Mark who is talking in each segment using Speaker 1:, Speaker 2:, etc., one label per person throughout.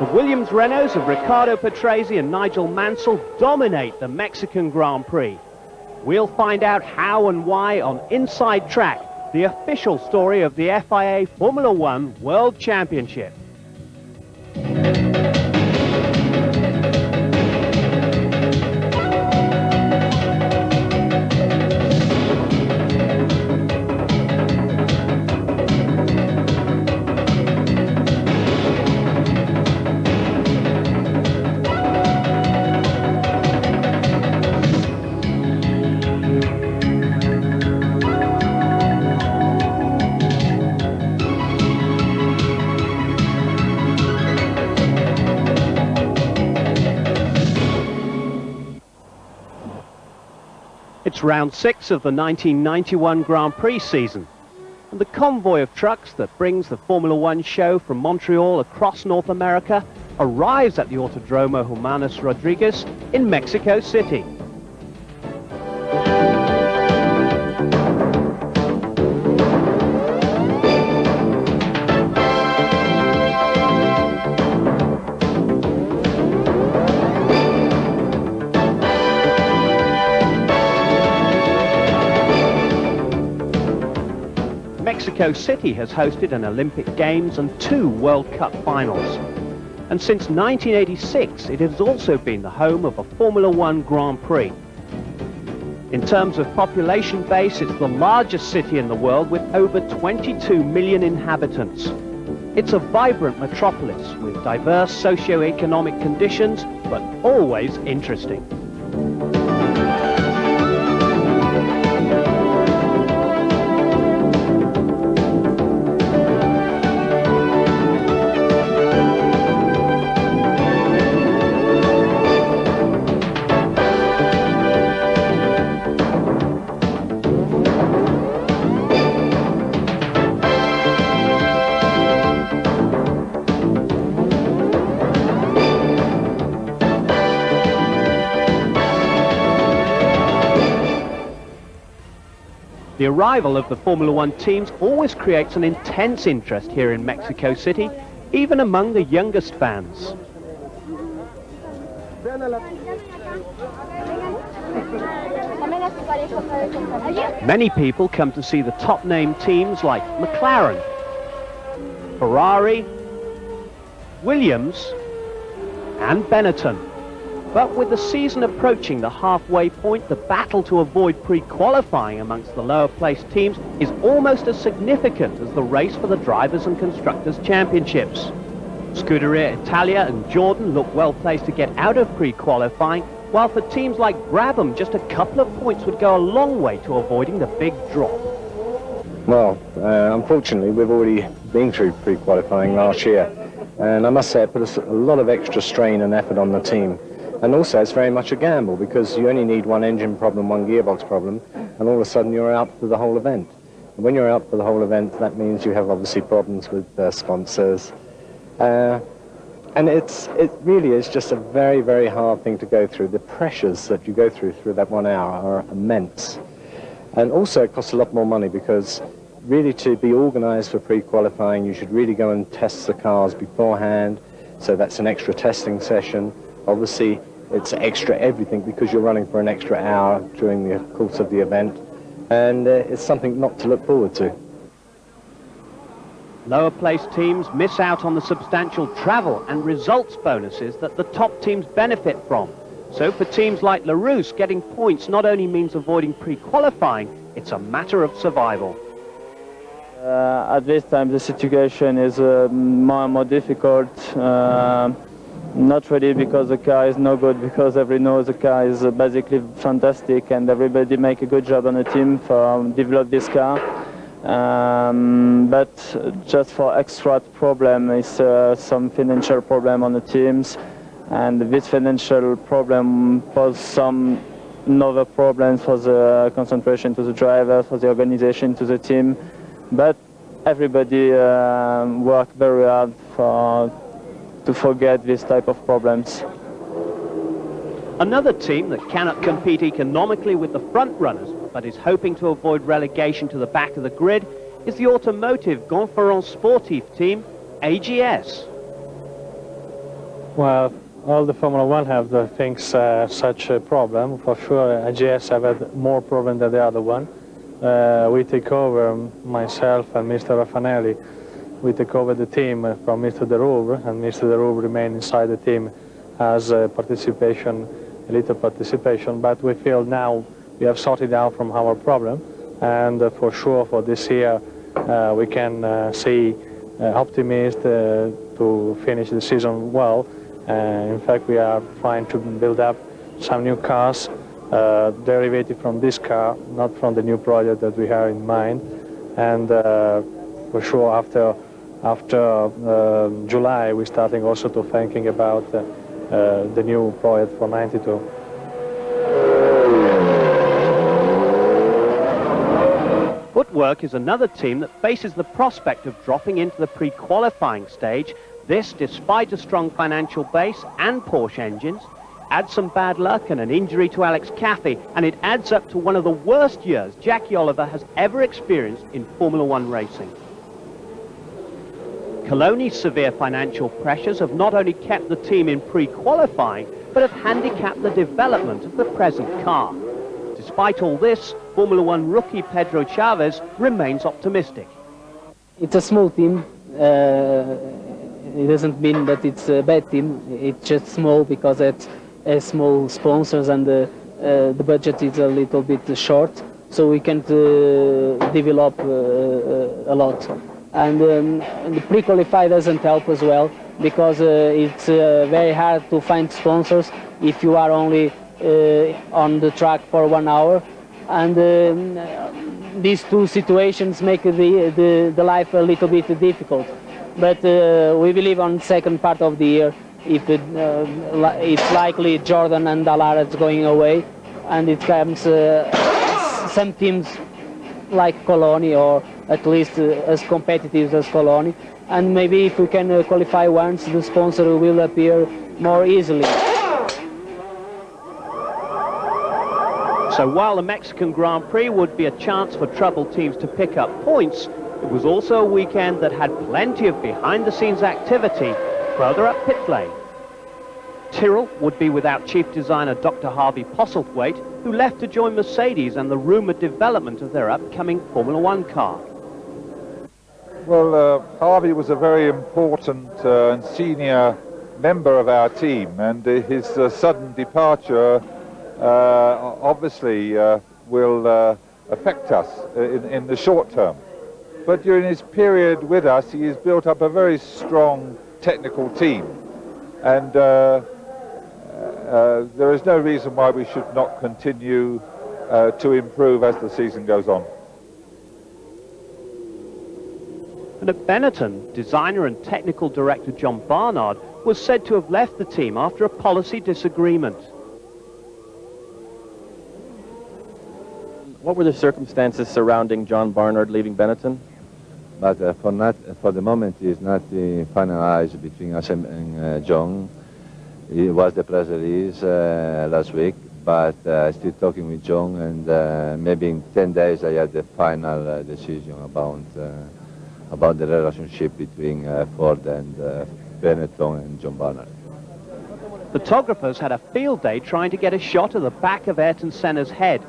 Speaker 1: The Williams-Renaults of Ricardo Patrese and Nigel Mansell dominate the Mexican Grand Prix. We'll find out how and why on Inside Track, the official story of the FIA Formula One World Championship. It's round 6 of the 1991 Grand Prix season, and the convoy of trucks that brings the Formula One show from Montreal across North America arrives at the Autodromo Hermanos Rodriguez in Mexico City. Mexico City has hosted an Olympic Games and 2 World Cup finals. And since 1986, it has also been the home of a Formula One Grand Prix. In terms of population base, it's the largest city in the world with over 22 million inhabitants. It's a vibrant metropolis with diverse socio-economic conditions, but always interesting. The arrival of the Formula One teams always creates an intense interest here in Mexico City, even among the youngest fans. Many people come to see the top-name teams like McLaren, Ferrari, Williams, and Benetton. But with the season approaching the halfway point, the battle to avoid pre-qualifying amongst the lower-placed teams is almost as significant as the race for the Drivers' and Constructors' Championships. Scuderia Italia and Jordan look well-placed to get out of pre-qualifying, while for teams like Brabham, just a couple of points would go a long way to avoiding the big drop.
Speaker 2: Well, unfortunately, we've already been through pre-qualifying last year, and I must say it put a lot of extra strain and effort on the team. And also, it's very much a gamble because you only need one engine problem, one gearbox problem, and all of a sudden you're out for the whole event. And when you're out for the whole event, that means you have obviously problems with sponsors. And it really is just a very, very hard thing to go through. The pressures that you go through that 1 hour are immense. And also it costs a lot more money because really to be organised for pre-qualifying, you should really go and test the cars beforehand. So that's an extra testing session. Obviously, it's extra everything because you're running for an extra hour during the course of the event, and it's something not to look forward to.
Speaker 1: Lower placed teams miss out on the substantial travel and results bonuses that the top teams benefit from. So for teams like LaRousse, getting points not only means avoiding pre-qualifying, it's a matter of survival.
Speaker 3: At this time the situation is more and more difficult. Not really because the car is no good, because everyone knows the car is basically fantastic and everybody make a good job on the team for develop this car. But just for extra problem is some financial problem on the teams, and this financial problem poses some other problems for the concentration to the drivers, for the organization to the team. But everybody work very hard to forget this type of problems.
Speaker 1: Another team that cannot compete economically with the front runners, but is hoping to avoid relegation to the back of the grid, is the automotive MOTORSPORT team, AGS.
Speaker 4: Well, all the Formula One have, I think, such a problem. For sure, AGS have had more problem than the other one. We take over, myself and Mr. Raffanelli, we take over the team from Mr. De Rouvre, and Mr. De Rouvre remain inside the team as participation, a little participation, but we feel now we have sorted out from our problem, and for sure for this year we can see optimistic to finish the season well. In fact, we are trying to build up some new cars derivative from this car, not from the new project that we have in mind. And for sure, after July, we're starting also to thinking about the new project for 92.
Speaker 1: Footwork is another team that faces the prospect of dropping into the pre-qualifying stage. This despite a strong financial base and Porsche engines. Add some bad luck and an injury to Alex Caffey, and it adds up to one of the worst years Jackie Oliver has ever experienced in Formula One racing. Coloni's severe financial pressures have not only kept the team in pre-qualifying, but have handicapped the development of the present car. Despite all this, Formula One rookie Pedro Chavez remains optimistic.
Speaker 5: It's a small team. It doesn't mean that it's a bad team. It's just small because it's small sponsors, and the budget is a little bit short, so we can't develop a lot. And the pre-qualify doesn't help as well, because it's very hard to find sponsors if you are only on the track for 1 hour. And these two situations make the life a little bit difficult. But we believe on the second part of the year, if it's likely Jordan and Dallara is going away, and it comes some teams like Coloni, or at least as competitive as Coloni, and maybe if we can qualify once, the sponsor will appear more easily.
Speaker 1: So while the Mexican Grand Prix would be a chance for troubled teams to pick up points, it was also a weekend that had plenty of behind-the-scenes activity further up pit lane. Tyrrell would be without chief designer Dr. Harvey Postlethwaite, who left to join Mercedes and the rumoured development of their upcoming Formula One car.
Speaker 6: Well, Harvey was a very important and senior member of our team, and his sudden departure obviously will affect us in the short term. But during his period with us, he has built up a very strong technical team, and there is no reason why we should not continue to improve as the season goes on.
Speaker 1: And at Benetton, designer and technical director John Barnard was said to have left the team after a policy disagreement.
Speaker 7: What were the circumstances surrounding John Barnard leaving Benetton?
Speaker 8: But for the moment, it's not finalized between us and John. It was the press release last week, but still talking with John, and maybe in 10 days I had the final decision about the relationship between Ford and Benetton and John Barnard.
Speaker 1: Photographers had a field day trying to get a shot of the back of Ayrton Senna's head.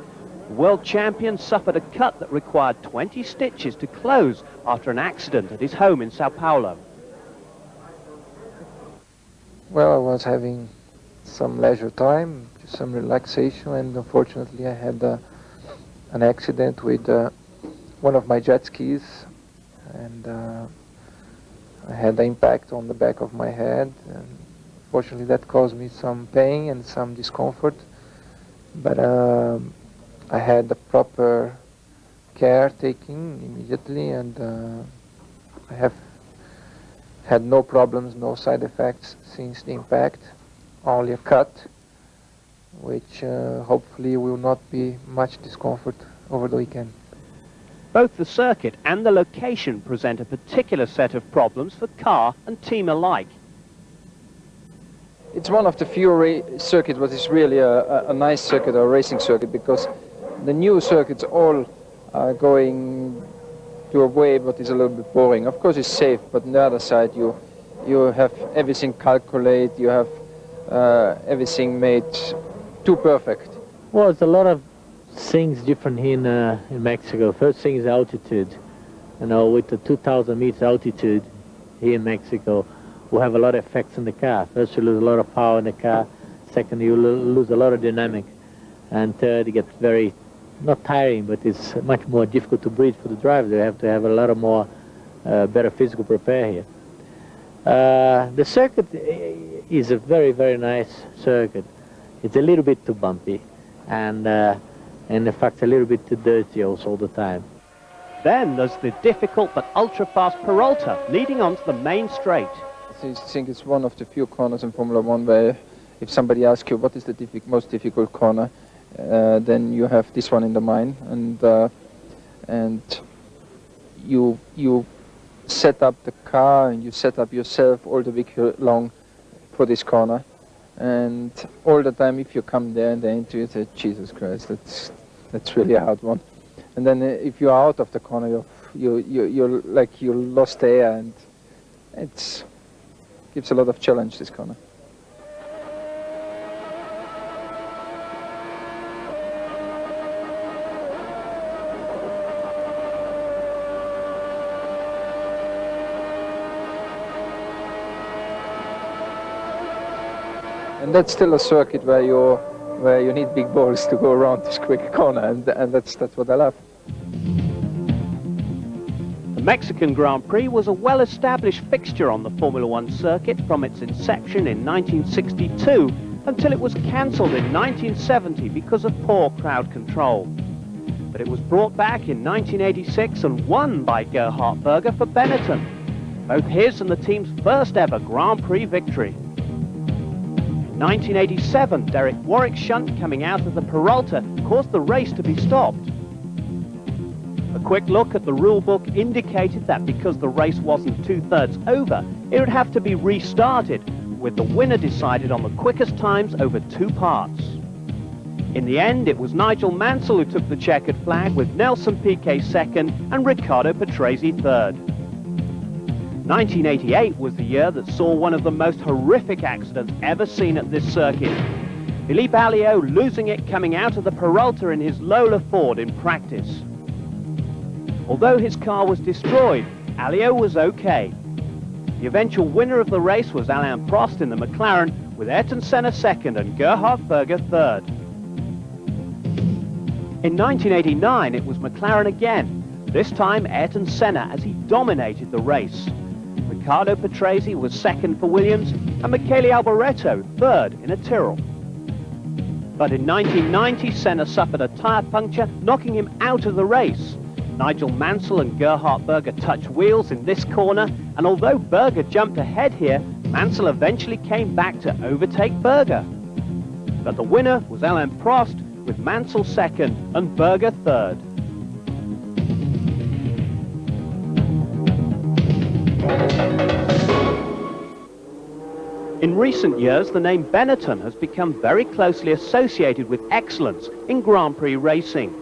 Speaker 1: The world champion suffered a cut that required 20 stitches to close after an accident at his home in Sao Paulo.
Speaker 9: Well, I was having some leisure time, some relaxation, and unfortunately I had an accident with one of my jet skis, and I had an impact on the back of my head, and fortunately that caused me some pain and some discomfort, but I had the proper care taken immediately, and I have had no problems, no side effects since the impact, only a cut, which hopefully will not be much discomfort over the weekend.
Speaker 1: Both the circuit and the location present a particular set of problems for car and team alike.
Speaker 10: It's one of the few circuits that is really a nice circuit, a racing circuit, because the new circuits all are going to a way that is a little bit boring. Of course it's safe, but on the other side you You have everything calculated, you have everything made too perfect.
Speaker 11: Well, it's a lot of things different here in Mexico. First thing is altitude. You know, with the 2,000 meters altitude here in Mexico, we have a lot of effects in the car. First, you lose a lot of power in the car. Second, you lose a lot of dynamic. And third, it gets very, not tiring, but it's much more difficult to breathe for the driver. They have to have a lot of more, better physical prepare here. The circuit is a very, very nice circuit. It's a little bit too bumpy, and in fact a little bit too dirty also all the time.
Speaker 1: Then there's the difficult but ultra-fast Peralta leading onto the main straight.
Speaker 10: I think it's one of the few corners in Formula One where if somebody asks you what is the most difficult corner, then you have this one in the mind, and you set up the car and you set up yourself all the week long for this corner, and all the time if you come there and then into it, say, Jesus Christ, that's really a hard one. And then if you are out of the corner, you're like you lost air, and it gives a lot of challenge, this corner. And that's still a circuit where you need big balls to go around this quick corner, and that's what I love.
Speaker 1: The Mexican Grand Prix was a well-established fixture on the Formula One circuit from its inception in 1962 until it was cancelled in 1970 because of poor crowd control. But it was brought back in 1986 and won by Gerhard Berger for Benetton, both his and the team's first ever Grand Prix victory. In 1987, Derek Warwick's shunt coming out of the Peralta caused the race to be stopped. A quick look at the rule book indicated that because the race wasn't 2/3 over, it would have to be restarted, with the winner decided on the quickest times over 2 parts. In the end, it was Nigel Mansell who took the checkered flag, with Nelson Piquet second and Riccardo Patrese third. 1988 was the year that saw one of the most horrific accidents ever seen at this circuit. Philippe Alliot losing it coming out of the Peralta in his Lola Ford in practice. Although his car was destroyed, Alliot was okay. The eventual winner of the race was Alain Prost in the McLaren, with Ayrton Senna second and Gerhard Berger third. In 1989 it was McLaren again, this time Ayrton Senna as he dominated the race. Riccardo Patrese was second for Williams and Michele Alboreto third in a Tyrrell. But in 1990 Senna suffered a tyre puncture, knocking him out of the race. Nigel Mansell and Gerhard Berger touched wheels in this corner, and although Berger jumped ahead here, Mansell eventually came back to overtake Berger. But the winner was Alain Prost, with Mansell second and Berger third. In recent years, the name Benetton has become very closely associated with excellence in Grand Prix racing.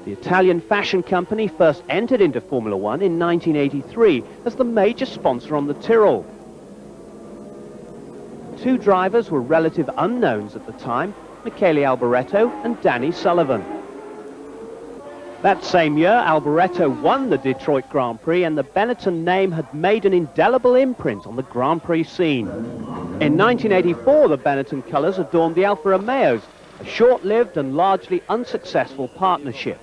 Speaker 1: The Italian fashion company first entered into Formula One in 1983 as the major sponsor on the Tyrrell. 2 drivers were relative unknowns at the time, Michele Alboreto and Danny Sullivan. That same year, Alboreto won the Detroit Grand Prix, and the Benetton name had made an indelible imprint on the Grand Prix scene. In 1984, the Benetton colours adorned the Alfa Romeos, a short-lived and largely unsuccessful partnership.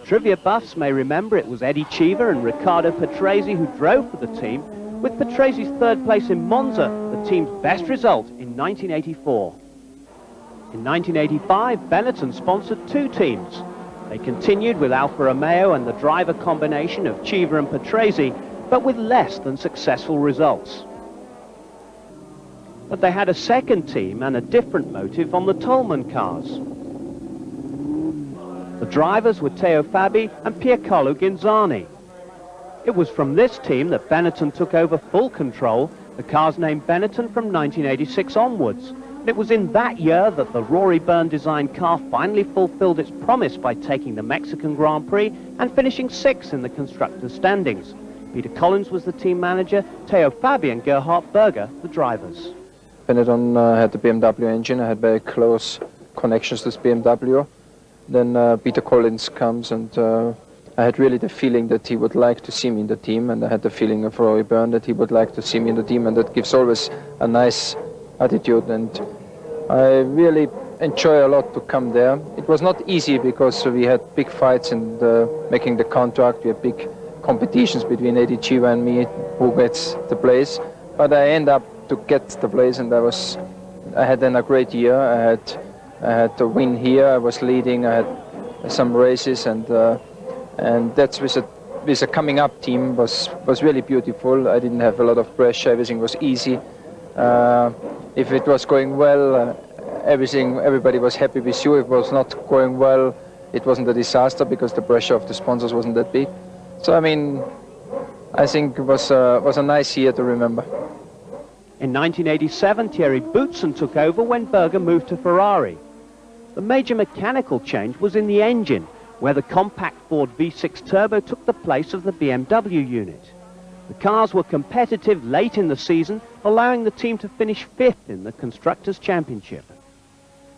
Speaker 1: Trivia buffs may remember it was Eddie Cheever and Riccardo Patrese who drove for the team, with Patrese's third place in Monza the team's best result in 1984. In 1985, Benetton sponsored 2 teams. They continued with Alfa Romeo and the driver combination of Cheever and Patrese, but with less than successful results. But they had a second team and a different motive on the Tollman cars. The drivers were Teo Fabi and Piercarlo Ghinzani. It was from this team that Benetton took over full control, the cars named Benetton from 1986 onwards. And it was in that year that the Rory Byrne-designed car finally fulfilled its promise by taking the Mexican Grand Prix and finishing 6th in the constructors' standings. Peter Collins was the team manager, Theo Fabi and Gerhard Berger the drivers.
Speaker 10: Benetton had the BMW engine. I had very close connections to this BMW. Then Peter Collins comes, and I had really the feeling that he would like to see me in the team, and I had the feeling of Roy Byrne that he would like to see me in the team, and that gives always a nice attitude, and I really enjoy a lot to come there. It was not easy because we had big fights in making the contract. We had big competitions between ADG and me, who gets the place, but I end up to get the place, and I had then a great year. I had to win here. I was leading. I had some races, and that's with a coming up team was really beautiful. I didn't have a lot of pressure. Everything was easy. If it was going well, everybody was happy with you. If it was not going well, it wasn't a disaster because the pressure of the sponsors wasn't that big. So I mean, I think it was a nice year to remember.
Speaker 1: In 1987, Thierry Boutsen took over when Berger moved to Ferrari. The major mechanical change was in the engine, where the compact Ford V6 Turbo took the place of the BMW unit. The cars were competitive late in the season, allowing the team to finish 5th in the Constructors' Championship.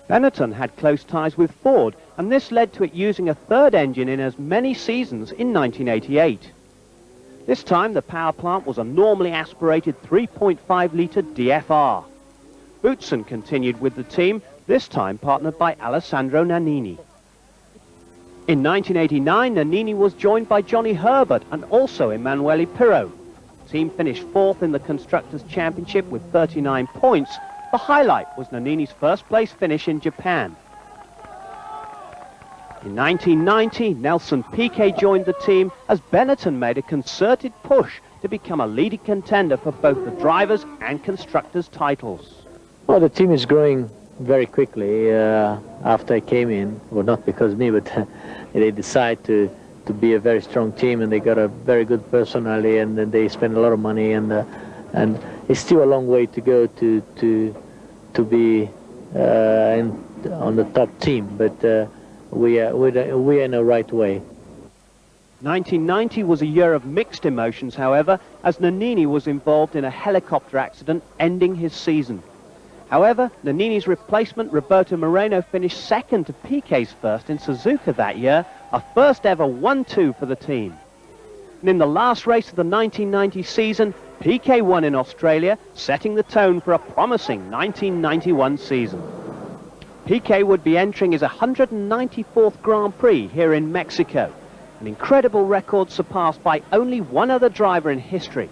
Speaker 1: Benetton had close ties with Ford, and this led to it using a third engine in as many seasons in 1988. This time the power plant was a normally aspirated 3.5-litre DFR. Boutsen continued with the team, this time partnered by Alessandro Nannini. In 1989, Nannini was joined by Johnny Herbert and also Emanuele Pirro. The team finished 4th in the Constructors' Championship with 39 points. The highlight was Nannini's first-place finish in Japan. In 1990, Nelson Piquet joined the team as Benetton made a concerted push to become a leading contender for both the drivers and constructors' titles.
Speaker 11: Well, the team is growing very quickly after I came in. Well, not because of me, but they decide to be a very strong team, and they got a very good personality, and they spend a lot of money, and it's still a long way to go to be on the top team, but we are in the right way.
Speaker 1: 1990 was a year of mixed emotions, however, as Nannini was involved in a helicopter accident, ending his season. However, Nannini's replacement, Roberto Moreno, finished 2nd to Piquet's first in Suzuka that year, a first ever 1-2 for the team. And in the last race of the 1990 season, Piquet won in Australia, setting the tone for a promising 1991 season. Piquet would be entering his 194th Grand Prix here in Mexico, an incredible record surpassed by only one other driver in history.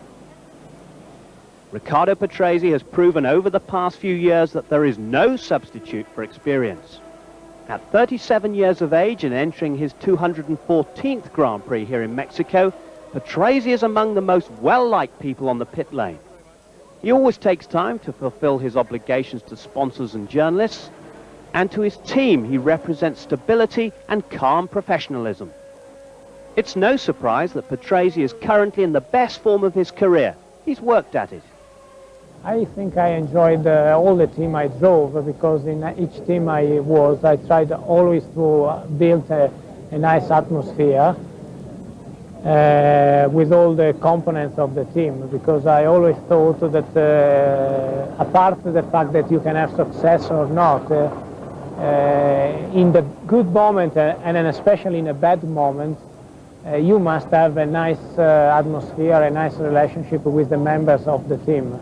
Speaker 1: Riccardo Patrese has proven over the past few years that there is no substitute for experience. At 37 years of age and entering his 214th Grand Prix here in Mexico, Patrese is among the most well-liked people on the pit lane. He always takes time to fulfill his obligations to sponsors and journalists, and to his team he represents stability and calm professionalism. It's no surprise that Patrese is currently in the best form of his career. He's worked at it.
Speaker 12: I think I enjoyed all the team I drove, because in each team I tried always to build a nice atmosphere with all the components of the team, because I always thought that apart from the fact that you can have success or not, in the good moment and especially in a bad moment, you must have a nice atmosphere, a nice relationship with the members of the team.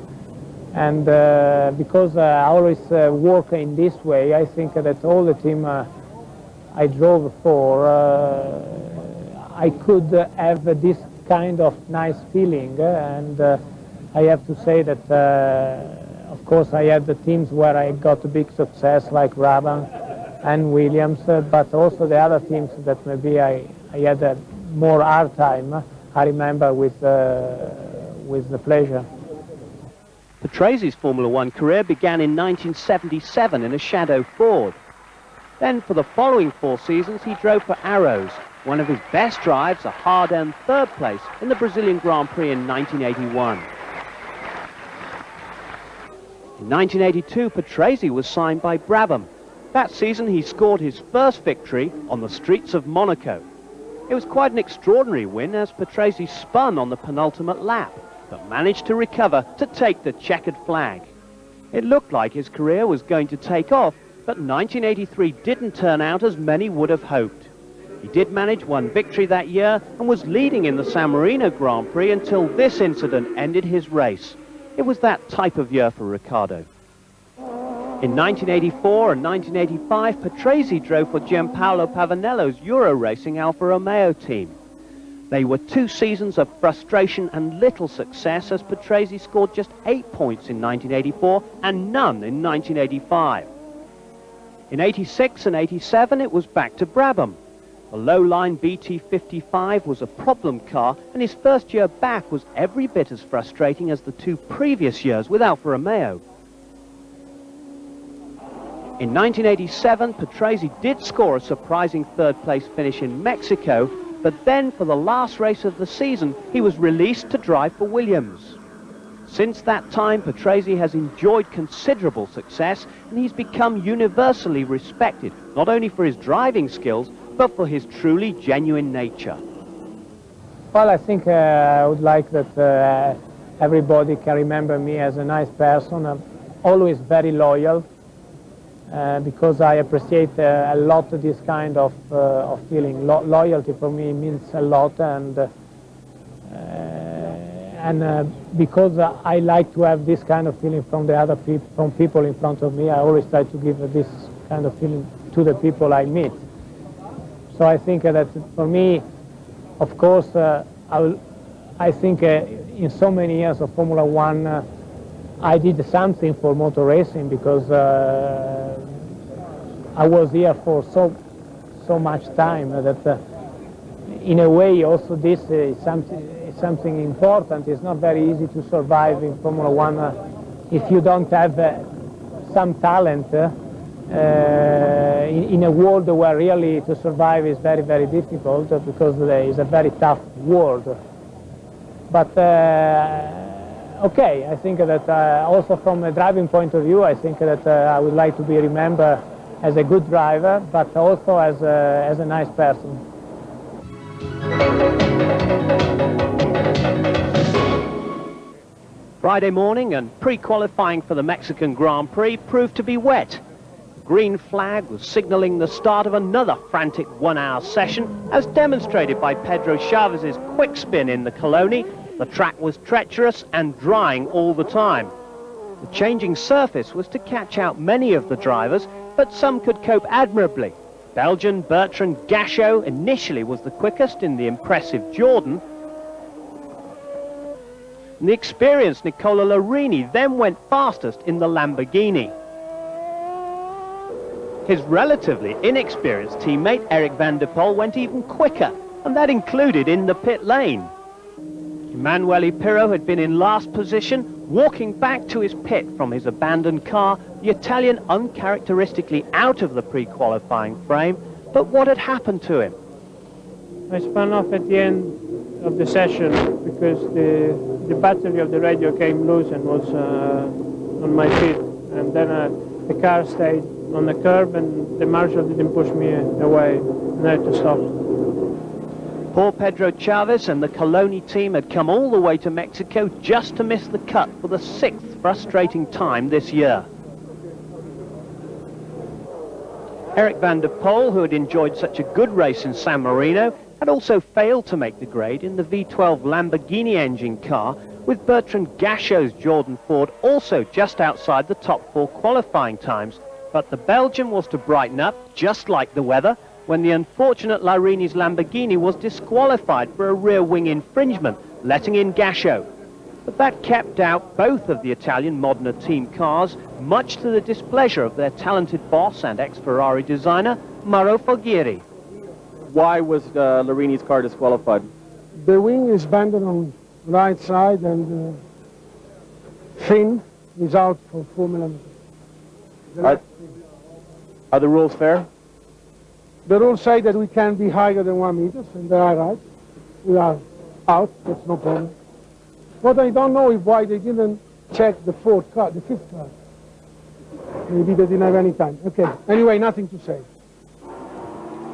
Speaker 12: And because I always work in this way, I think that all the team I drove for, I could have this kind of nice feeling, and I have to say that, of course, I had the teams where I got a big success, like Brabham and Williams, but also the other teams that maybe I had a more hard time, I remember with the pleasure.
Speaker 1: Patrese's Formula One career began in 1977 in a Shadow Ford. Then for the following 4 seasons he drove for Arrows, one of his best drives, a hard-earned 3rd place in the Brazilian Grand Prix in 1981. In 1982, Patrese was signed by Brabham. That season he scored his first victory on the streets of Monaco. It was quite an extraordinary win as Patrese spun on the penultimate lap, but managed to recover to take the checkered flag. It looked like his career was going to take off, but 1983 didn't turn out as many would have hoped. He did manage one victory that year and was leading in the San Marino Grand Prix until this incident ended his race. It was that type of year for Riccardo. In 1984 and 1985, Patrese drove for Gianpaolo Pavanello's Euro Racing Alfa Romeo team. They were 2 seasons of frustration and little success as Patrese scored just 8 points in 1984 and none in 1985. In 86 and 87, it was back to Brabham. The low-line BT55 was a problem car, and his first year back was every bit as frustrating as the 2 previous years with Alfa Romeo. In 1987, Patrese did score a surprising third-place finish in Mexico, but then for the last race of the season, he was released to drive for Williams. Since that time, Patrese has enjoyed considerable success, and he's become universally respected, not only for his driving skills, but for his truly genuine nature.
Speaker 12: Well, I think I would like that everybody can remember me as a nice person. I'm always very loyal, because I appreciate a lot of this kind of feeling. Loyalty for me means a lot, and because I like to have this kind of feeling from the other from people in front of me, I always try to give this kind of feeling to the people I meet. So I think that for me, of course, I think in so many years of Formula One, I did something for motor racing because I was here for so much time that in a way also this is something important. It's not very easy to survive in Formula One if you don't have some talent in a world where really to survive is very, very difficult because it's a very tough world. But okay, I think that also from a driving point of view, I think that I would like to be remembered as a good driver, but also as a nice person.
Speaker 1: Friday morning and pre-qualifying for the Mexican Grand Prix proved to be wet. The green flag was signalling the start of another frantic 1-hour session, as demonstrated by Pedro Chavez's quick spin in the Coloni. The track was treacherous and drying all the time. The changing surface was to catch out many of the drivers, but some could cope admirably. Belgian Bertrand Gachot initially was the quickest in the impressive Jordan, and the experienced Nicola Larini then went fastest in the Lamborghini. His relatively inexperienced teammate Eric van der Poel went even quicker, and that included in the pit lane. Emanuele Pirro had been in last position, walking back to his pit from his abandoned car, the Italian uncharacteristically out of the pre-qualifying frame. But what had happened to him?
Speaker 12: I spun off at the end of the session because the battery of the radio came loose and was on my feet, and then the car stayed on the curb and the marshal didn't push me away and I had to stop.
Speaker 1: Poor Pedro Chavez and the Coloni team had come all the way to Mexico just to miss the cut for the 6th frustrating time this year. Eric van der Poel, who had enjoyed such a good race in San Marino, had also failed to make the grade in the V12 Lamborghini engine car, with Bertrand Gachot's Jordan Ford also just outside the top 4 qualifying times. But the Belgian was to brighten up, just like the weather, when the unfortunate Larini's Lamborghini was disqualified for a rear wing infringement, letting in Gachot. But that kept out both of the Italian Modena team cars, much to the displeasure of their talented boss and ex-Ferrari designer, Mauro Falghieri.
Speaker 7: Why was Larini's car disqualified?
Speaker 13: The wing is bent on right side and fin is out for 4 millimeters.
Speaker 7: Are the rules fair?
Speaker 13: The rules say that we can be higher than 1 meter, and they are right. We are out, that's no problem. What I don't know is why they didn't check the 4th car, the 5th car. Maybe they didn't have any time. Okay, anyway, nothing to say.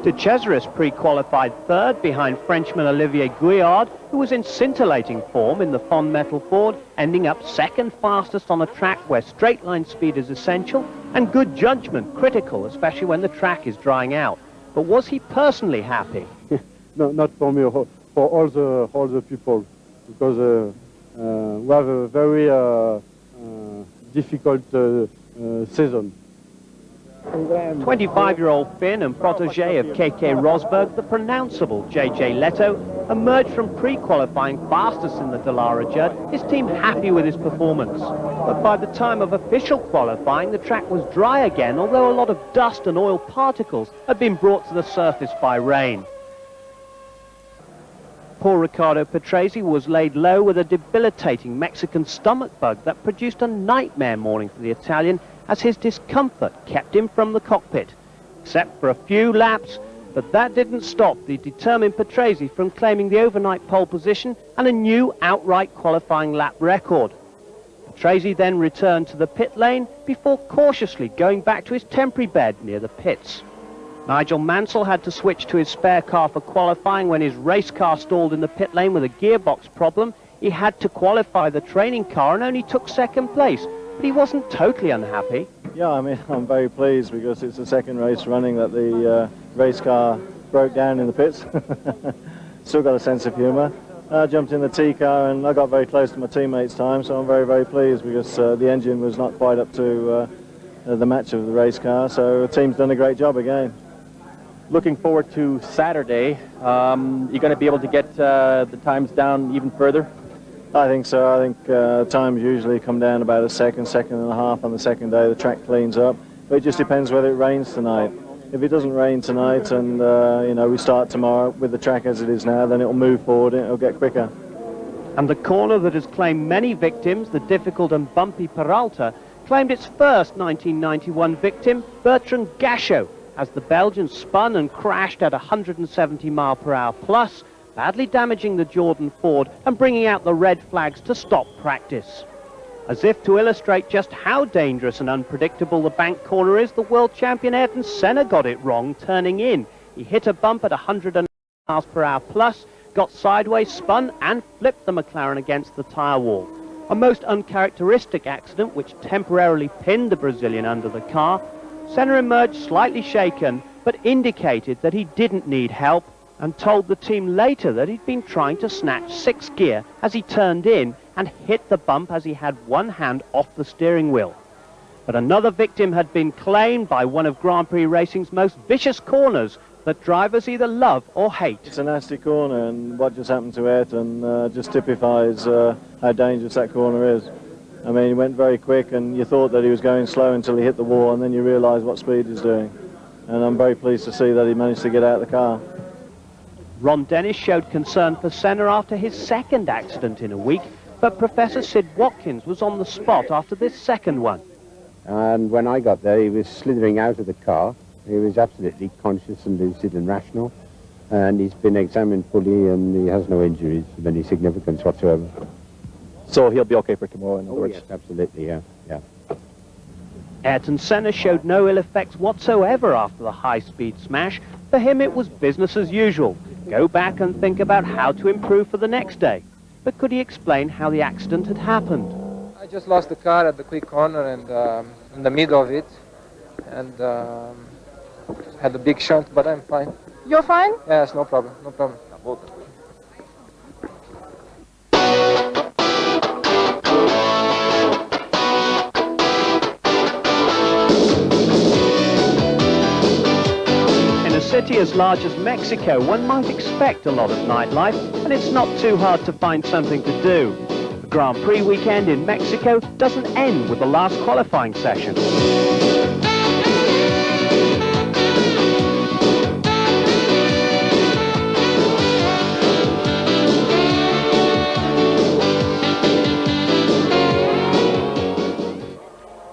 Speaker 1: De Cesaris pre-qualified third behind Frenchman Olivier Gouillard, who was in scintillating form in the Fond Metal Ford, ending up second fastest on a track where straight-line speed is essential and good judgment critical, especially when the track is drying out. But was he personally happy?
Speaker 14: No, not for me, for all the people, because we have a very difficult season.
Speaker 1: 25-year-old Finn and protege of K.K. Rosberg, the pronounceable J.J. Leto, emerged from pre-qualifying fastest in the Dallara Judd, his team happy with his performance. But by the time of official qualifying, the track was dry again, although a lot of dust and oil particles had been brought to the surface by rain. Poor Riccardo Patrese was laid low with a debilitating Mexican stomach bug that produced a nightmare morning for the Italian, as his discomfort kept him from the cockpit, except for a few laps, but that didn't stop the determined Patrese from claiming the overnight pole position and a new outright qualifying lap record. Patrese then returned to the pit lane before cautiously going back to his temporary bed near the pits. Nigel Mansell had to switch to his spare car for qualifying when his race car stalled in the pit lane with a gearbox problem. He had to qualify the training car and only took second place. But he wasn't totally unhappy.
Speaker 15: Yeah, I mean, I'm very pleased because it's the second race running that the race car broke down in the pits. Still got a sense of humour. I jumped in the T car and I got very close to my teammates' time, so I'm very, very pleased because the engine was not quite up to the match of the race car, so the team's done a great job again.
Speaker 7: Looking forward to Saturday. You're going to be able to get the times down even further?
Speaker 15: I think so. I think times usually come down about a second and a half on the second day. The track cleans up, but it just depends whether it rains tonight. If it doesn't rain tonight and you know, we start tomorrow with the track as it is now, then it'll move forward and it'll get quicker.
Speaker 1: And the corner that has claimed many victims, the difficult and bumpy Peralta, claimed its first 1991 victim, Bertrand Gachot, as the Belgian spun and crashed at 170 mph plus, badly damaging the Jordan Ford and bringing out the red flags to stop practice. As if to illustrate just how dangerous and unpredictable the bank corner is, the world champion Ayrton Senna got it wrong turning in. He hit a bump at 100 mph plus, got sideways, spun and flipped the McLaren against the tyre wall. A most uncharacteristic accident which temporarily pinned the Brazilian under the car. Senna emerged slightly shaken, but indicated that he didn't need help and told the team later that he'd been trying to snatch sixth gear as he turned in and hit the bump as he had one hand off the steering wheel. But another victim had been claimed by one of Grand Prix racing's most vicious corners that drivers either love or hate.
Speaker 15: It's a nasty corner, and what just happened to Ayrton just typifies how dangerous that corner is. I mean, he went very quick and you thought that he was going slow until he hit the wall, and then you realise what speed he's doing. And I'm very pleased to see that he managed to get out of the car.
Speaker 1: Ron Dennis showed concern for Senna after his second accident in a week, but Professor Sid Watkins was on the spot after this second one.
Speaker 16: And when I got there, he was slithering out of the car. He was absolutely conscious and lucid and rational, and he's been examined fully and he has no injuries of any significance whatsoever.
Speaker 7: So he'll be okay for tomorrow, in other words?
Speaker 16: Yes, absolutely, yeah.
Speaker 1: Ayrton Senna showed no ill effects whatsoever after the high-speed smash. For him, it was business as usual. Go back and think about how to improve for the next day. But could he explain how the accident had happened?
Speaker 9: I just lost the car at the quick corner and in the middle of it, and had a big shunt, but I'm fine.
Speaker 17: You're fine?
Speaker 9: Yes, no problem, no problem.
Speaker 1: City as large as Mexico, one might expect a lot of nightlife, and it's not too hard to find something to do. The Grand Prix weekend in Mexico doesn't end with the last qualifying session.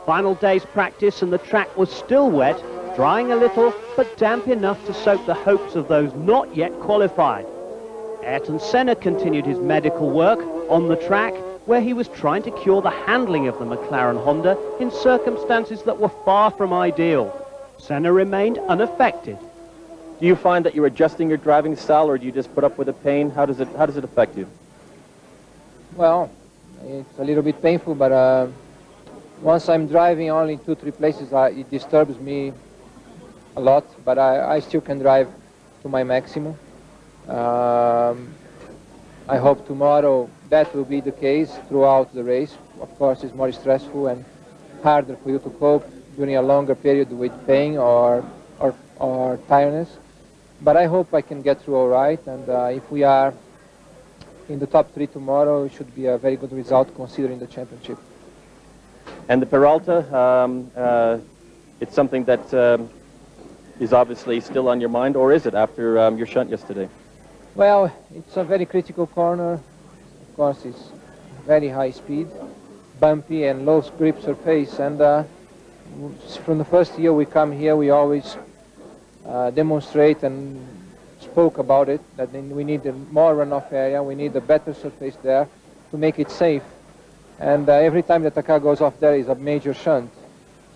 Speaker 1: Final day's practice and the track was still wet, drying a little, but damp enough to soak the hopes of those not yet qualified. Ayrton Senna continued his medical work on the track, where he was trying to cure the handling of the McLaren Honda in circumstances that were far from ideal. Senna remained unaffected.
Speaker 7: Do you find that you're adjusting your driving style, or do you just put up with the pain? How does it affect you?
Speaker 10: Well, it's a little bit painful, but once I'm driving only 2-3 places, it disturbs me a lot, but I still can drive to my maximum. I hope tomorrow that will be the case throughout the race. Of course, it's more stressful and harder for you to cope during a longer period with pain or tiredness. But I hope I can get through all right, and if we are in the top 3 tomorrow, it should be a very good result considering the championship.
Speaker 7: And the Peralta, it's something that is obviously still on your mind, or is it after your shunt yesterday?
Speaker 10: Well, it's a very critical corner. Of course, it's very high speed, bumpy and low grip surface. And from the first year we come here, we always demonstrate and spoke about it, that we need more runoff area, we need a better surface there to make it safe. And every time that the car goes off there is a major shunt.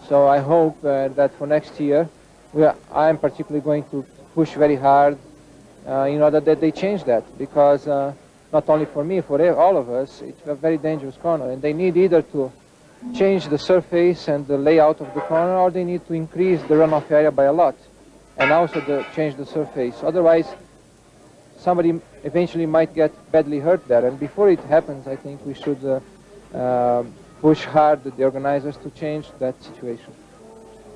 Speaker 10: So I hope that for next year, I am particularly going to push very hard in order that they change that, because not only for me, for all of us, it's a very dangerous corner, and they need either to change the surface and the layout of the corner, or they need to increase the runoff area by a lot, and also change the surface. Otherwise, somebody eventually might get badly hurt there, and before it happens, I think we should push hard the organizers to change that situation.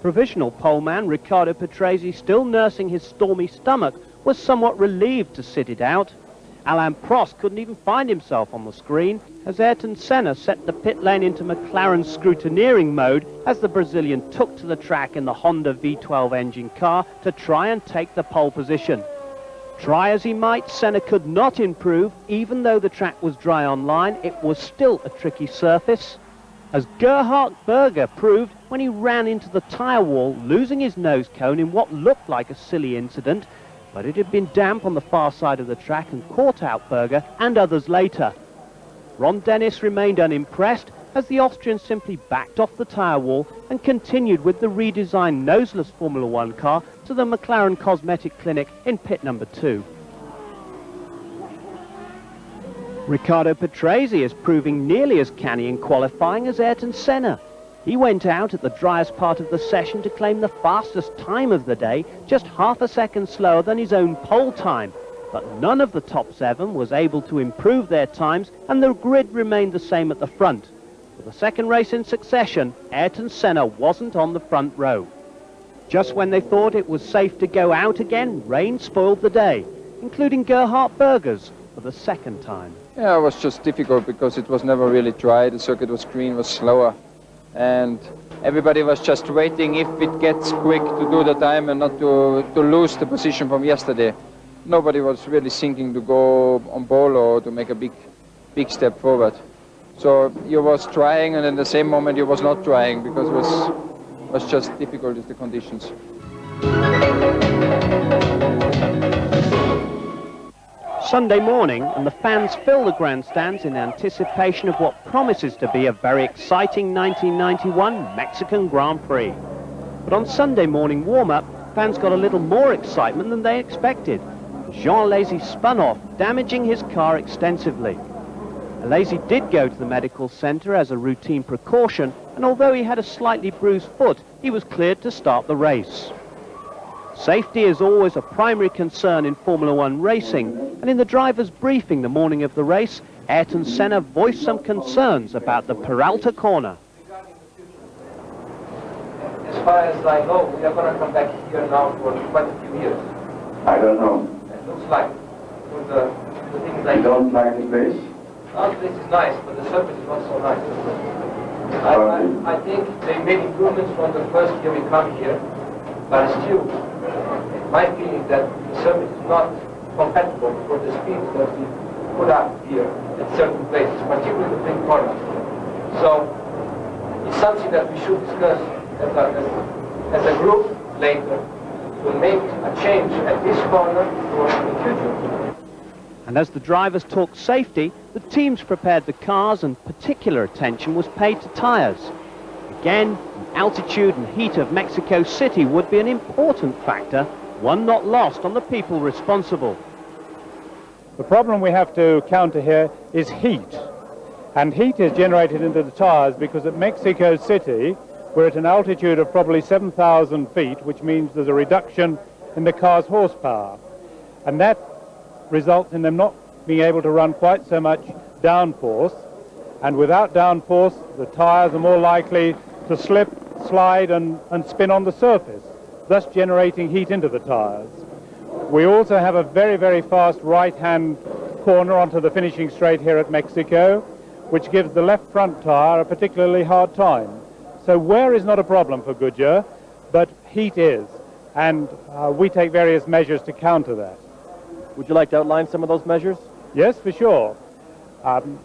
Speaker 1: Provisional poleman Riccardo Patrese, still nursing his stormy stomach, was somewhat relieved to sit it out. Alain Prost couldn't even find himself on the screen as Ayrton Senna set the pit lane into McLaren scrutineering mode as the Brazilian took to the track in the Honda V12 engine car to try and take the pole position. Try as he might, Senna could not improve. Even though the track was dry on line, it was still a tricky surface, as Gerhard Berger proved when he ran into the tyre wall, losing his nose cone in what looked like a silly incident, but it had been damp on the far side of the track and caught out Berger and others later. Ron Dennis remained unimpressed as the Austrian simply backed off the tyre wall and continued with the redesigned noseless Formula One car to the McLaren Cosmetic Clinic in pit number 2. Riccardo Patrese is proving nearly as canny in qualifying as Ayrton Senna. He went out at the driest part of the session to claim the fastest time of the day, just half a second slower than his own pole time. But none of the top 7 was able to improve their times, and the grid remained the same at the front. For the second race in succession, Ayrton Senna wasn't on the front row. Just when they thought it was safe to go out again, rain spoiled the day, including Gerhard Berger's for the second time.
Speaker 10: Yeah, it was just difficult because it was never really dry. The circuit was green, was slower. And everybody was just waiting if it gets quick to do the time and not to lose the position from yesterday. Nobody was really thinking to go on pole or to make a big step forward. So you was trying, and in the same moment you was not trying because it was just difficult with the conditions.
Speaker 1: Sunday morning, and the fans fill the grandstands in anticipation of what promises to be a very exciting 1991 Mexican Grand Prix. But on Sunday morning warm-up, fans got a little more excitement than they expected. Jean Alesi spun off, damaging his car extensively. Alesi did go to the medical centre as a routine precaution, and although he had a slightly bruised foot, he was cleared to start the race. Safety is always a primary concern in Formula One racing, and in the driver's briefing the morning of the race, Ayrton Senna voiced some concerns about the Peralta corner.
Speaker 10: As far as I know, we are going to come back here now for quite a few years.
Speaker 17: I don't know.
Speaker 10: It looks like with the things like...
Speaker 17: You don't like the place?
Speaker 10: No, the place is nice, but the surface is not so nice. I think they made improvements from the first year we come here, but still, my feeling that the surface is not compatible for the speeds that we put up here at certain places, particularly the big corners. So it's something that we should discuss as a group later to make a change at this corner for the future.
Speaker 1: And as the drivers talked safety, the teams prepared the cars and particular attention was paid to tyres. Again, the altitude and heat of Mexico City would be an important factor, one not lost on the people responsible.
Speaker 18: The problem we have to counter here is heat. And heat is generated into the tyres because at Mexico City, we're at an altitude of probably 7,000 feet, which means there's a reduction in the car's horsepower. And that results in them not being able to run quite so much downforce. And without downforce, the tyres are more likely to slip, slide, and spin on the surface, thus generating heat into the tyres. We also have a very, very fast right-hand corner onto the finishing straight here at Mexico, which gives the left front tyre a particularly hard time. So wear is not a problem for Goodyear, but heat is, and we take various measures to counter that.
Speaker 7: Would you like to outline some of those measures?
Speaker 18: Yes, for sure.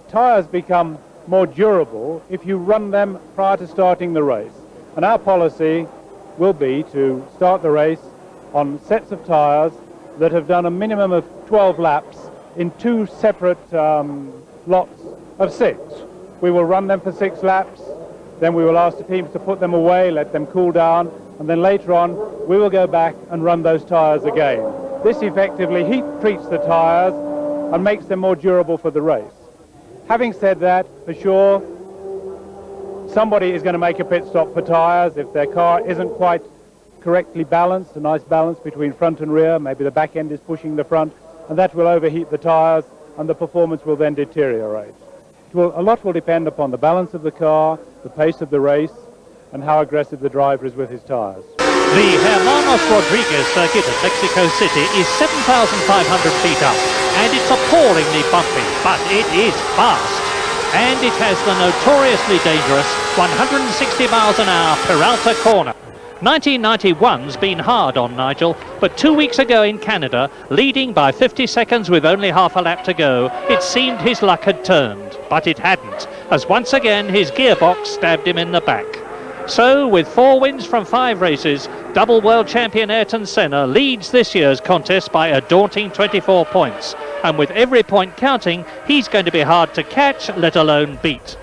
Speaker 18: Tyres become more durable if you run them prior to starting the race. And our policy will be to start the race on sets of tyres that have done a minimum of 12 laps in 2 separate lots of 6. We will run them for 6 laps, then we will ask the teams to put them away, let them cool down, and then later on we will go back and run those tyres again. This effectively heat treats the tyres and makes them more durable for the race. Having said that, for sure, somebody is going to make a pit stop for tyres if their car isn't quite correctly balanced, a nice balance between front and rear, maybe the back end is pushing the front, and that will overheat the tyres and the performance will then deteriorate. A lot will depend upon the balance of the car, the pace of the race, and how aggressive the driver is with his tyres.
Speaker 19: The Hermanos Rodriguez circuit at Mexico City is 7,500 feet up, and it's appallingly bumpy, but it is fast. And it has the notoriously dangerous 160 miles an hour Peralta corner. 1991's been hard on Nigel, but 2 weeks ago in Canada, leading by 50 seconds with only half a lap to go, it seemed his luck had turned, but it hadn't, as once again his gearbox stabbed him in the back. So, with 4 wins from 5 races, double world champion Ayrton Senna leads this year's contest by a daunting 24 points. And with every point counting, he's going to be hard to catch, let alone beat.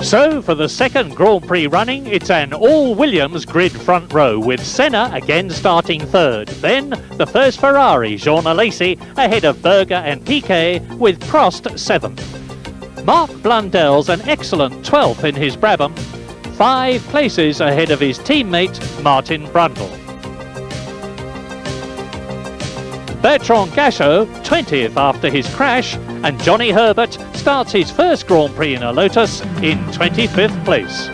Speaker 19: So, for the second Grand Prix running, it's an all-Williams grid front row, with Senna again starting third. Then, the first Ferrari, Jean Alesi, ahead of Berger and Piquet, with Prost 7th. Mark Blundell's an excellent 12th in his Brabham, 5 places ahead of his teammate, Martin Brundle. Bertrand Gachot, 20th after his crash, and Johnny Herbert starts his first Grand Prix in a Lotus in 25th place.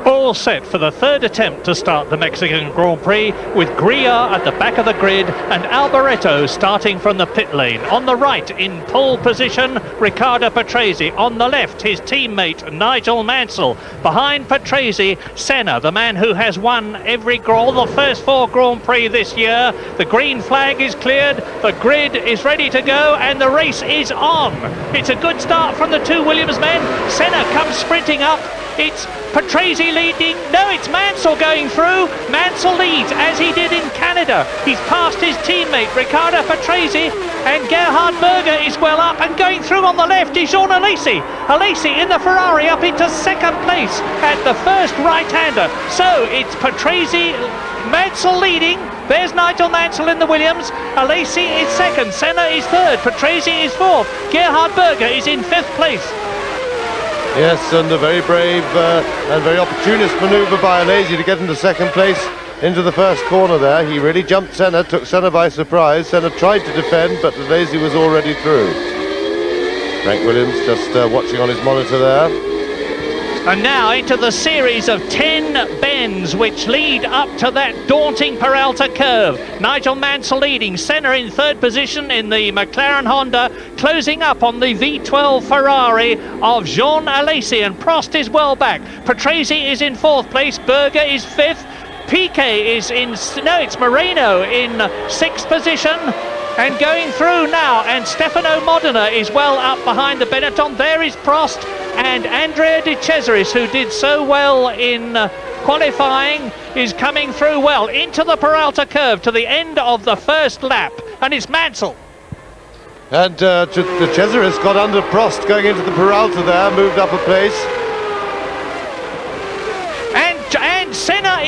Speaker 19: All set for the third attempt to start the Mexican Grand Prix, with Grillar at the back of the grid and Alboreto starting from the pit lane. On the right, in pole position, Riccardo Patrese. On the left, his teammate Nigel Mansell. Behind Patrese, Senna, the man who has won the first 4 Grand Prix this year. The green flag is cleared, the grid is ready to go, and the race is on. It's a good start from the 2 Williams men. Senna comes sprinting up. It's Patrese leading. No, it's Mansell going through. Mansell leads, as he did in Canada. He's passed his teammate, Riccardo Patrese, and Gerhard Berger is well up, and going through on the left is Jean Alesi. Alesi in the Ferrari up into 2nd place at the first right-hander. So it's Patrese, Mansell leading. There's Nigel Mansell in the Williams. Alesi is 2nd, Senna is 3rd, Patrese is 4th, Gerhard Berger is in 5th place.
Speaker 20: Yes, and a very brave and very opportunist manoeuvre by Alesi to get into 2nd place into the first corner there. He really jumped Senna, took Senna by surprise. Senna tried to defend, but Alesi was already through. Frank Williams just watching on his monitor there.
Speaker 19: And now into the series of 10 bends which lead up to that daunting Peralta curve. Nigel Mansell leading, Senna in 3rd position in the McLaren Honda, closing up on the V12 Ferrari of Jean Alesi, and Prost is well back. Patrese is in 4th place, Berger is 5th, Piquet is it's Moreno in 6th position. And going through now, and Stefano Modena is well up behind the Benetton. There is Prost and Andrea De Cesaris, who did so well in qualifying, is coming through well into the Peralta curve to the end of the first lap, and it's Mansell.
Speaker 20: And De Cesaris got under Prost going into the Peralta there, moved up a place.
Speaker 19: And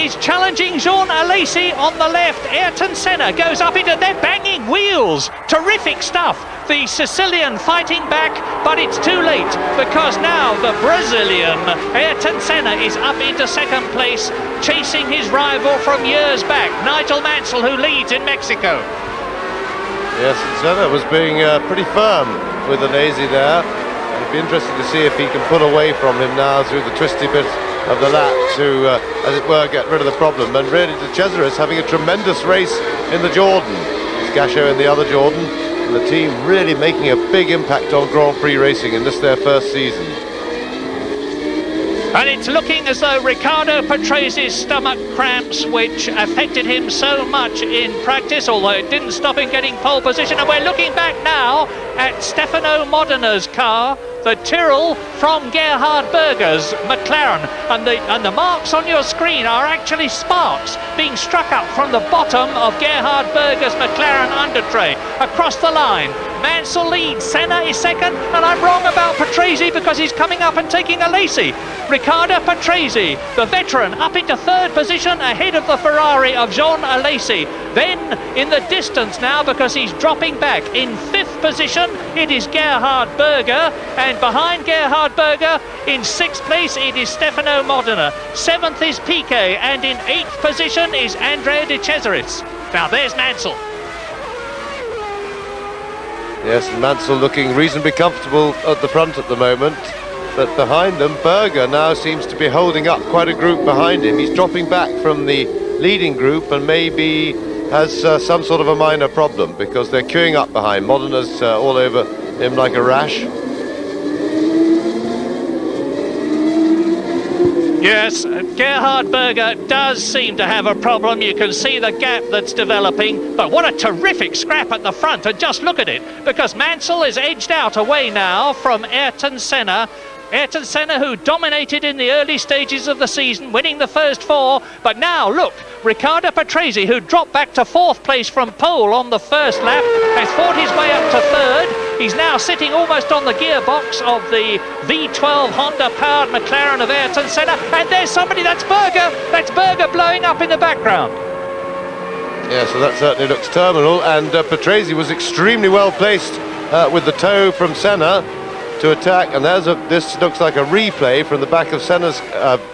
Speaker 19: is challenging Jean Alesi on the left. Ayrton Senna goes up into, they're banging wheels. Terrific stuff. The Sicilian fighting back, but it's too late because now the Brazilian Ayrton Senna is up into second place, chasing his rival from years back, Nigel Mansell, who leads in Mexico.
Speaker 20: Yes, Senna was being pretty firm with Alesi there. It'd be interesting to see if he can pull away from him now through the twisty bit of the lap to, as it were, get rid of the problem. And really, De Cesaris having a tremendous race in the Jordan. It's Gasho in the other Jordan. And the team really making a big impact on Grand Prix racing in this their first season.
Speaker 19: And it's looking as though Riccardo Patrese's stomach cramps, which affected him so much in practice, although it didn't stop him getting pole position. And we're looking back now at Stefano Modina's car, the Tyrrell from Gerhard Berger's McLaren, and the marks on your screen are actually sparks being struck up from the bottom of Gerhard Berger's McLaren undertray across the line. Mansell leads, Senna is second, and I'm wrong about Patrese because he's coming up and taking Alesi. Riccardo Patrese, the veteran, up into third position ahead of the Ferrari of Jean Alesi. Then in the distance now, because he's dropping back, in fifth position it is Gerhard Berger, and behind Gerhard Berger in sixth place it is Stefano Modena. Seventh is Piquet, and in eighth position is Andrea De Cesaris. Now there's Mansell.
Speaker 20: Yes, Mansell looking reasonably comfortable at the front at the moment, but behind them Berger now seems to be holding up quite a group behind him. He's dropping back from the leading group and maybe has some sort of a minor problem because they're queuing up behind. Modena's all over him like a rash.
Speaker 19: Yes, Gerhard Berger does seem to have a problem. You can see the gap that's developing, but what a terrific scrap at the front, and just look at it, because Mansell is edged out away now from Ayrton Senna. Ayrton Senna, who dominated in the early stages of the season, winning the first four, but now look, Riccardo Patrese, who dropped back to fourth place from pole on the first lap, has fought his way up to third. He's now sitting almost on the gearbox of the V12 Honda-powered McLaren of Ayrton Senna, and there's somebody, that's Berger blowing up in the background.
Speaker 20: Yeah, so that certainly looks terminal, and Patrese was extremely well placed with the tow from Senna to attack, and this looks like a replay from the back of Senna's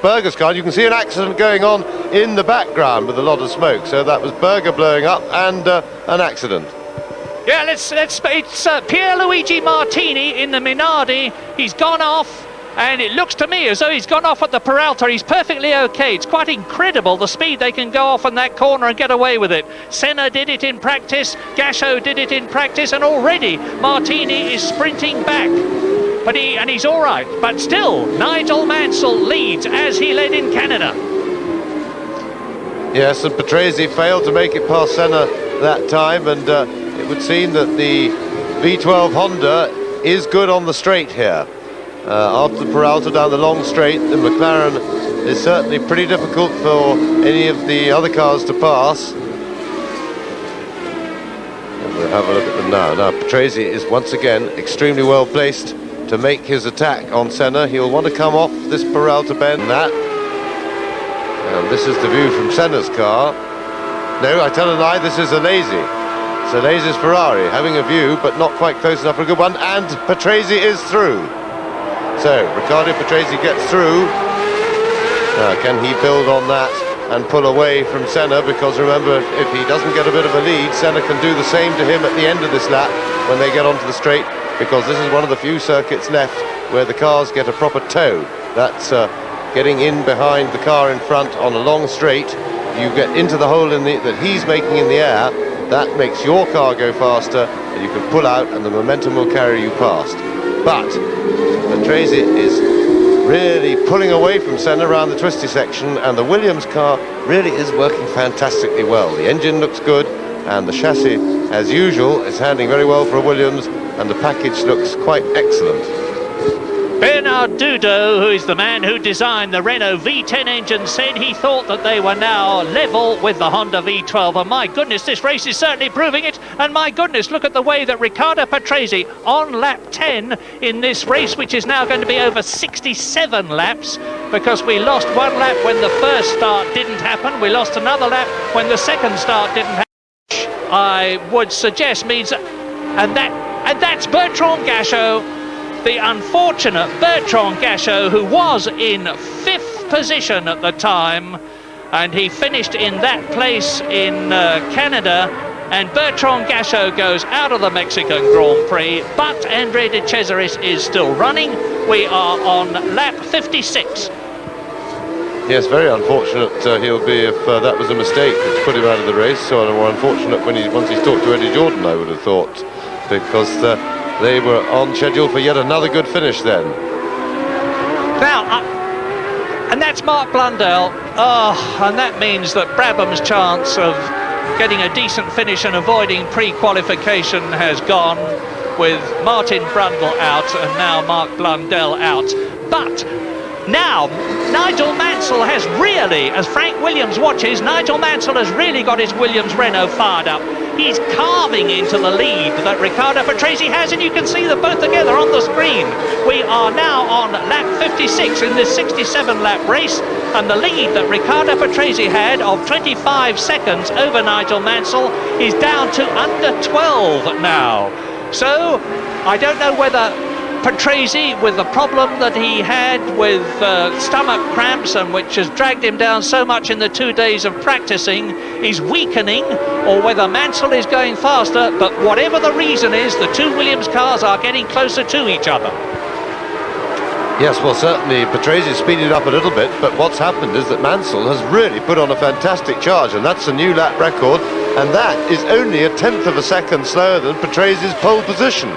Speaker 20: Berger's car. You can see an accident going on in the background with a lot of smoke, so that was Berger blowing up and an accident.
Speaker 19: Yeah, it's Pierluigi Martini in the Minardi. He's gone off, and it looks to me as though he's gone off at the Peralta. He's perfectly okay. It's quite incredible the speed they can go off in that corner and get away with it. Senna did it in practice, Gasho did it in practice, and already Martini is sprinting back. But he's all right. But still, Nigel Mansell leads as he led in Canada.
Speaker 20: Yes, and Patrese failed to make it past Senna that time, and it would seem that the V12 Honda is good on the straight here. After the Peralta down the long straight, the McLaren is certainly pretty difficult for any of the other cars to pass. And we'll have a look at them now. Now, Patrese is once again extremely well placed to make his attack on Senna. He'll want to come off this Peralta bend. And this is the view from Senna's car. No, I tell a lie, this is Alesi. It's Alesi's Ferrari, having a view, but not quite close enough for a good one, and Patrese is through. So, Riccardo Patrese gets through. Now, can he build on that and pull away from Senna? Because remember, if he doesn't get a bit of a lead, Senna can do the same to him at the end of this lap when they get onto the straight, because this is one of the few circuits left where the cars get a proper tow. That's getting in behind the car in front on a long straight. You get into the hole that he's making in the air. That makes your car go faster, and you can pull out, and the momentum will carry you past. But Patrese is really pulling away from Senna around the twisty section, and the Williams car really is working fantastically well. The engine looks good, and the chassis, as usual, is handling very well for a Williams, and the package looks quite excellent.
Speaker 19: Bernard Dudot, who is the man who designed the Renault V10 engine, said he thought that they were now level with the Honda V12. And my goodness, this race is certainly proving it. And my goodness, look at the way that Riccardo Patrese on lap 10 in this race, which is now going to be over 67 laps, because we lost one lap when the first start didn't happen. We lost another lap when the second start didn't happen. I would suggest means, and that's Bertrand Gachot, the unfortunate Bertrand Gachot, who was in 5th position at the time, and he finished in that place in Canada. And Bertrand Gachot goes out of the Mexican Grand Prix, but Andre de Cesaris is still running. We are on lap 56.
Speaker 20: Yes, very unfortunate he'll be if that was a mistake which put him out of the race. So more unfortunate once he's talked to Eddie Jordan, I would have thought, because they were on schedule for yet another good finish then.
Speaker 19: Now, and that's Mark Blundell. Oh, and that means that Brabham's chance of getting a decent finish and avoiding pre-qualification has gone, with Martin Brundle out and now Mark Blundell out. But now, Nigel Mansell has really, as Frank Williams watches, Nigel Mansell has really got his Williams Renault fired up. He's carving into the lead that Riccardo Patrese has, and you can see them both together on the screen. We are now on lap 56 in this 67-lap race, and the lead that Riccardo Patrese had of 25 seconds over Nigel Mansell is down to under 12 now. So, I don't know whether Patrese, with the problem that he had with stomach cramps, and which has dragged him down so much in the 2 days of practicing, is weakening, or whether Mansell is going faster. But whatever the reason is, the two Williams cars are getting closer to each other.
Speaker 20: Yes, well, certainly Patrese speeded up a little bit, but what's happened is that Mansell has really put on a fantastic charge, and that's a new lap record, and that is only 1/10 of a second slower than Patrase's pole position.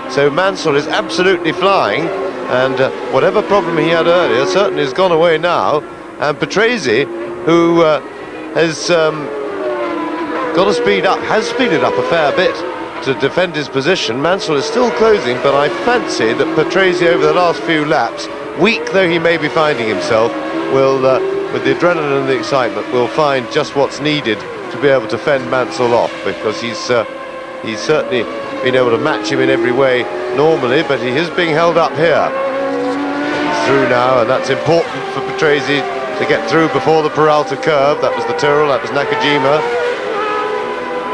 Speaker 20: So Mansell is absolutely flying, and whatever problem he had earlier certainly has gone away now. And Patrese, who has got to speed up, has speeded up a fair bit to defend his position. Mansell is still closing, but I fancy that Patrese over the last few laps, weak though he may be finding himself, will, with the adrenaline and the excitement, will find just what's needed to be able to fend Mansell off, because he's certainly been able to match him in every way normally, but he is being held up here. He's through now, and that's important for Patrese to get through before the Peralta curve. That was the Tyrrell, that was Nakajima,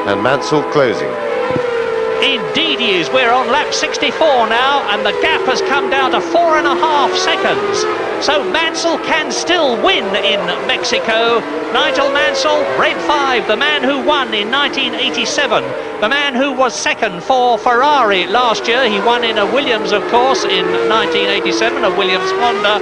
Speaker 20: and Mansell closing.
Speaker 19: Indeed he is. We're on lap 64 now, and the gap has come down to 4.5 seconds. So Mansell can still win in Mexico. Nigel Mansell, Red 5, the man who won in 1987, the man who was second for Ferrari last year. He won in a Williams, of course, in 1987, a Williams Honda.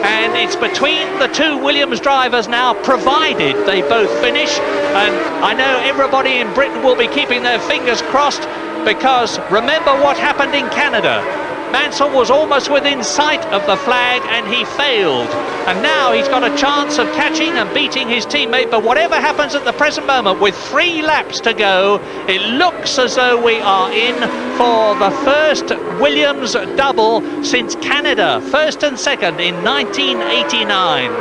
Speaker 19: And it's between the two Williams drivers now, provided they both finish. And I know everybody in Britain will be keeping their fingers crossed, because remember what happened in Canada. Mansell was almost within sight of the flag and he failed. And now he's got a chance of catching and beating his teammate. But whatever happens at the present moment, with 3 laps to go, it looks as though we are in for the first Williams double since Canada, first and second in 1989.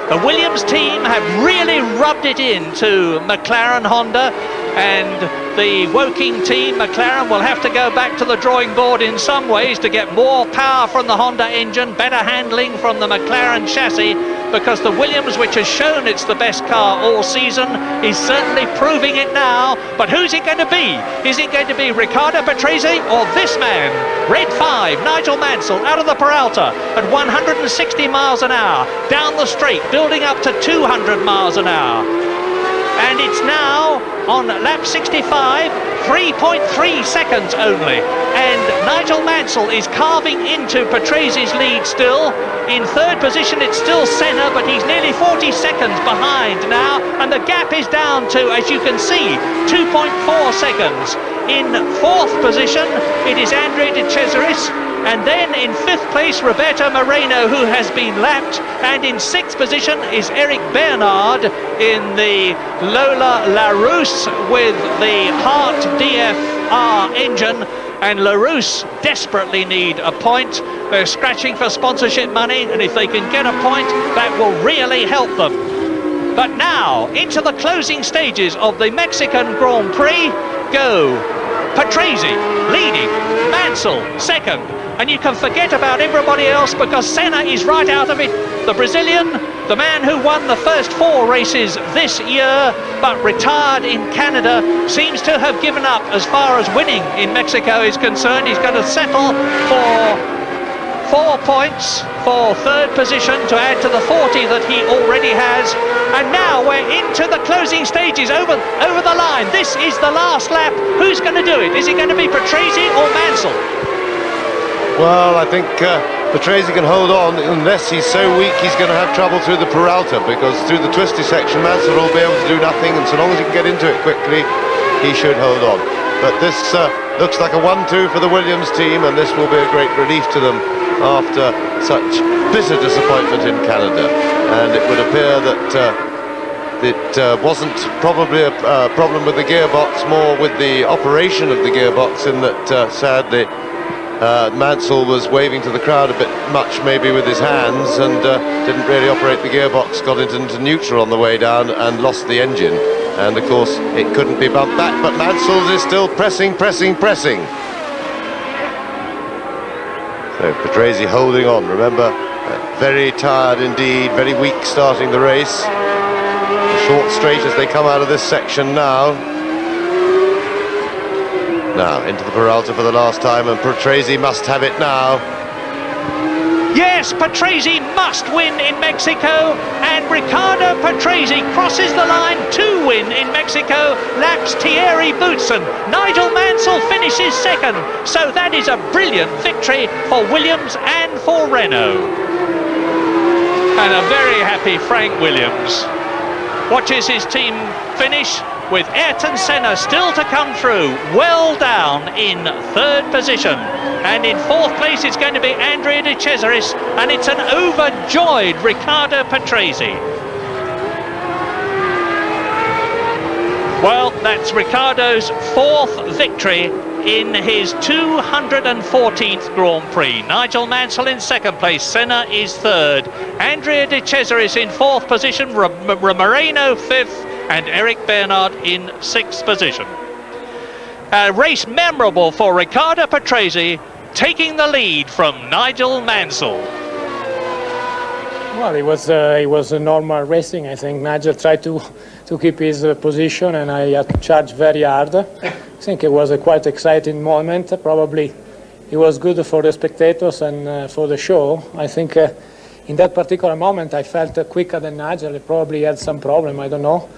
Speaker 19: The Williams team have really rubbed it into McLaren Honda, and the Woking team, McLaren, will have to go back to the drawing board in some ways to get more power from the Honda engine, better handling from the McLaren chassis, because the Williams, which has shown it's the best car all season, is certainly proving it now. But who's it going to be? Is it going to be Riccardo Patrese or this man? Red 5, Nigel Mansell, out of the Peralta at 160 miles an hour, down the straight, building up to 200 miles an hour. And it's now on lap 65, 3.3 seconds only. And Nigel Mansell is carving into Patrase's lead still. In third position, it's still Senna, but he's nearly 40 seconds behind now. And the gap is down to, as you can see, 2.4 seconds. In fourth position, it is Andre de Cesaris. And then in fifth place, Roberto Moreno, who has been lapped. And in sixth position is Eric Bernard in the Lola Larousse with the Hart DF our engine, and LaRousse desperately need a point. They're scratching for sponsorship money, and if they can get a point, that will really help them. But now, into the closing stages of the Mexican Grand Prix go Patrese leading, Mansell second, and you can forget about everybody else because Senna is right out of it. The Brazilian, the man who won the first 4 races this year but retired in Canada, seems to have given up as far as winning in Mexico is concerned. He's going to settle for 4 points for 3rd position to add to the 40 that he already has. And now we're into the closing stages over the line. This is the last lap. Who's going to do it? Is it going to be Patrese or Mansell?
Speaker 20: Well, I think Patrese can hold on. Unless he's so weak, he's going to have trouble through the Peralta, because through the twisty section, Mansell will be able to do nothing, and so long as he can get into it quickly, he should hold on. But this looks like a 1-2 for the Williams team, and this will be a great relief to them after such bitter disappointment in Canada. And it would appear that it wasn't probably a problem with the gearbox, more with the operation of the gearbox, in that sadly Mansell was waving to the crowd a bit much, maybe with his hands, and didn't really operate the gearbox, got it into neutral on the way down and lost the engine. And of course it couldn't be bumped back, but Mansell is still pressing. So Patrese holding on. Remember, very tired indeed, very weak starting the race. A short straight as they come out of this section now. Now into the Peralta for the last time, and Patrese must have it now.
Speaker 19: Yes, Patrese must win in Mexico, and Riccardo Patrese crosses the line to win in Mexico, laps Thierry Boutsen. Nigel Mansell finishes second, so that is a brilliant victory for Williams and for Renault. And a very happy Frank Williams watches his team finish, with Ayrton Senna still to come through, well down in 3rd position. And in 4th place it's going to be Andrea De Cesaris, and it's an overjoyed Riccardo Patrese. Well, that's Riccardo's 4th victory in his 214th Grand Prix. Nigel Mansell in 2nd place, Senna is 3rd, Andrea De Cesaris in 4th position, Moreno 5th, and Eric Bernard in 6th position. A race memorable for Riccardo Patrese, taking the lead from Nigel Mansell.
Speaker 12: Well, it was a normal racing. I think Nigel tried to keep his position, and I had to charge very hard. I think it was a quite exciting moment. Probably it was good for the spectators and for the show. I think in that particular moment I felt quicker than Nigel. He probably had some problem, I don't know.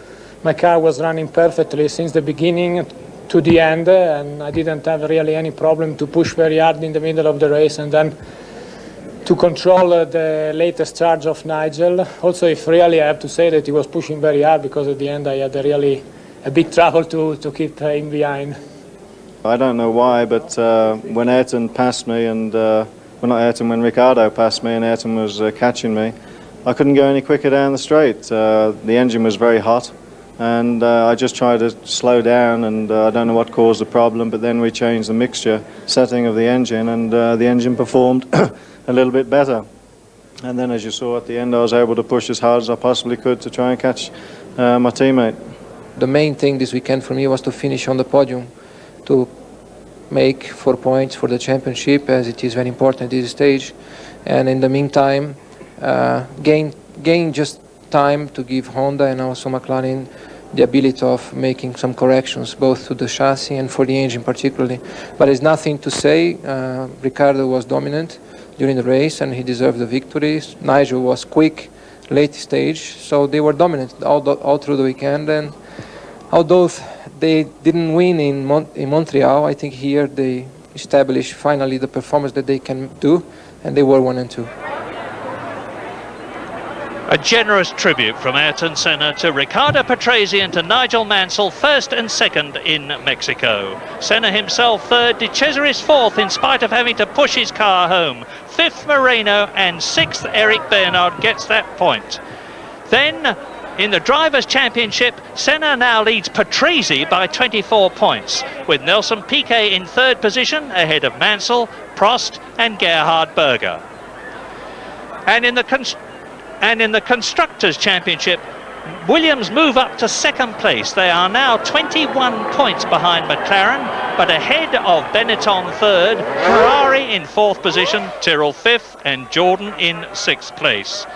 Speaker 12: My car was running perfectly since the beginning to the end, and I didn't have really any problem to push very hard in the middle of the race and then to control the latest charge of Nigel. Also, if really I have to say that he was pushing very hard, because at the end I had really a big trouble to keep him behind.
Speaker 15: I don't know why, but when Ayrton passed me, and when Riccardo passed me and Ayrton was catching me, I couldn't go any quicker down the straight. The engine was very hot, and I just tried to slow down, and I don't know what caused the problem, but then we changed the mixture setting of the engine, and the engine performed a little bit better. And then, as you saw at the end, I was able to push as hard as I possibly could to try and catch my teammate.
Speaker 9: The main thing this weekend for me was to finish on the podium, to make 4 points for the championship, as it is very important at this stage, and in the meantime gain just time to give Honda and also McLaren the ability of making some corrections, both to the chassis and for the engine particularly. But there's nothing to say. Riccardo was dominant during the race and he deserved the victory. Nigel was quick, late stage, so they were dominant all through the weekend. And although they didn't win in Montreal, I think here they established finally the performance that they can do, and they were 1 and 2.
Speaker 19: A generous tribute from Ayrton Senna to Riccardo Patrese and to Nigel Mansell, 1st and 2nd in Mexico. Senna himself 3rd, De Cesaris 4th in spite of having to push his car home. 5th Moreno, and 6th Eric Bernard gets that point. Then In the Drivers' Championship, Senna now leads Patrese by 24 points, with Nelson Piquet in third position ahead of Mansell, Prost and Gerhard Berger. And in the Constructors' Championship, Williams move up to second place. They are now 21 points behind McLaren, but ahead of Benetton third, Ferrari in fourth position, Tyrrell fifth and Jordan in sixth place.